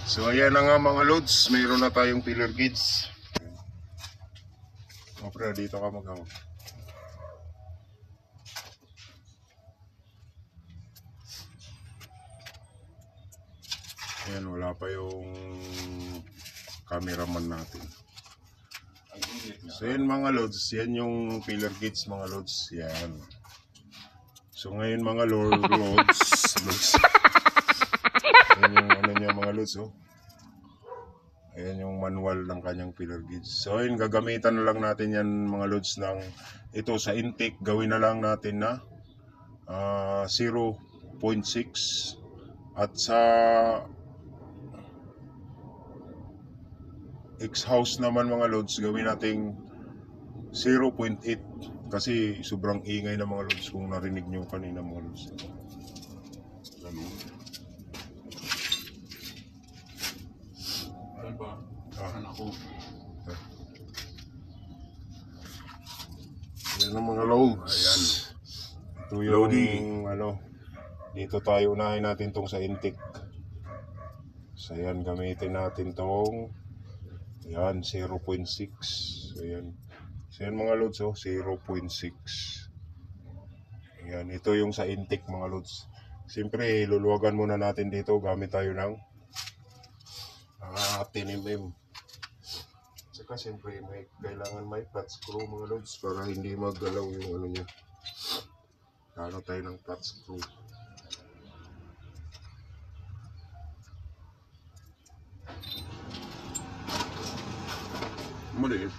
So ayan na nga mga loads, mayroon na tayong filler gauge. O pre, dito ka maghawak. Ayan, wala pa yung cameraman natin. So yan mga loads, yan yung filler gauge mga loads, yan. So ngayon mga loads, yan yung ano niya mga loads, oh. Ayan yung manual ng kanyang filler gauge. So yun, gagamitan na lang natin yan mga loads ng ito sa intake. Gawin na lang natin na 0.6 at sa X-house naman mga loads gawin natin 0.8 kasi sobrang ingay na mga loads kung narinig nyo kanina mga loads. Ano ba? Anak ko. Yan ang mga loads. Ayan. Ito yung ano, dito tayo unahin natin tong sa intake. So ayan, gamitin natin tong yan, 0.6. Ayan. So yan mga loads, oh, 0.6. Ayan, ito yung sa intake mga loads. Siyempre, luluwagan muna natin dito gamit tayo ng 10mm. Saka siyempre, kailangan may flat screw mga loads para hindi maggalaw yung ano niya. Lalo tayo ng flat screw. Maliit.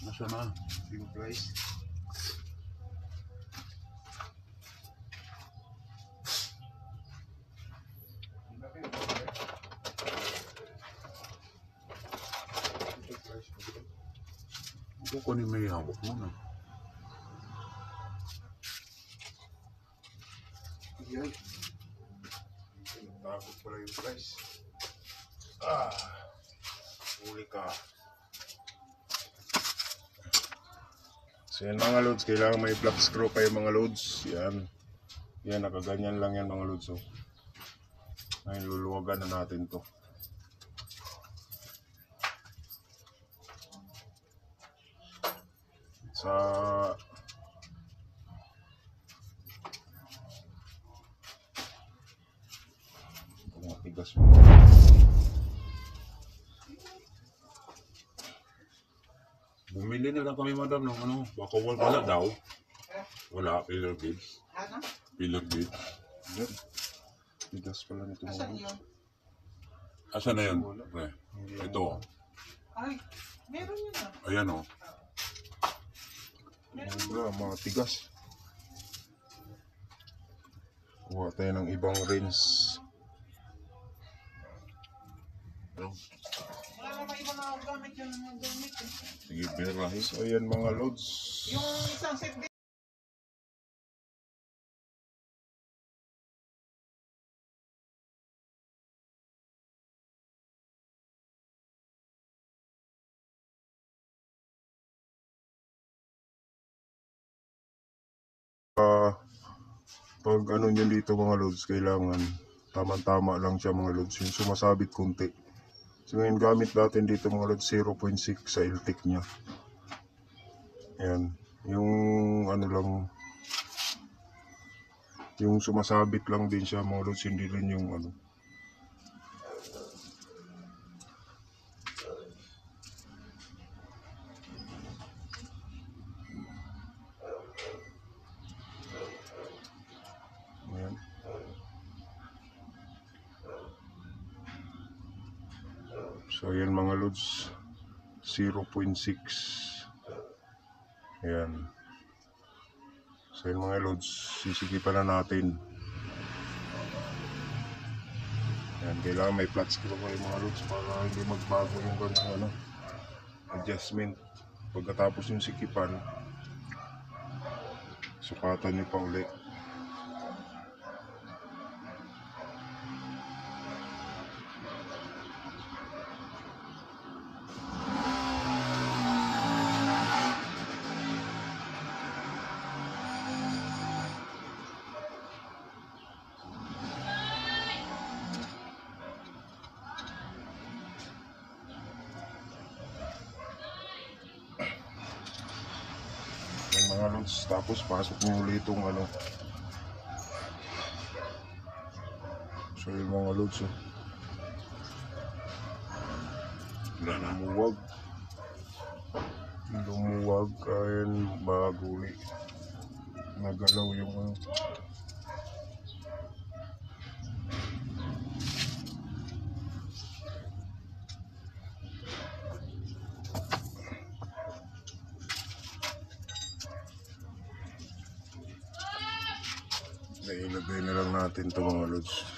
Nasa na? Yung price. Ito ko ni may hawak mo na. Yan. Takot pala yung price. Huli ka. So yan mga loads, kailangan may flat screw kayo mga loads. Yan. Yan, nakaganyan lang yan mga loads. Oh. Ngayon luluwagan na natin to. Sa matigas mo. Bumili na lang kami madam ng ano. Baka wala daw. Wala, filler gauge. Ano? Filler gauge. Yan. Tigas pala nito mga Asan loads. yun? Asan na yan? Pre? Ito. Ay, meron yun ah. Ayan o. Mga tigas. Kuha tayo ng ibang rinse. Wala naman iba na gamit yung gamit eh. Sige, berahin. So ayan mga loads. Yung isang set din. Pag ano nyo dito mga loads, kailangan tama-tama lang siya mga loads, yung sumasabit konti. So ngayon gamit natin dito mga loads 0.6 sa LTEC nya. Ayan, yung ano lang, yung sumasabit lang din siya mga loads, hindi rin yung ano. Ayan. So ayan mga loads, 0.6. Ayan. So ayan mga loads, sisikipan na natin. Ayan, kailangan may flat screw kayo mga loads para hindi magbago yung kanyang ano, adjustment. Pagkatapos yung sikipan, sukatan nyo pa ulit. mga lods. Tapos pasok nyo ulit itong ano. So yung mga lods, oh. Wala na. Lumuwag kayan baguli. Nagalaw yung ano. Nailagay na lang natin ito mga lods.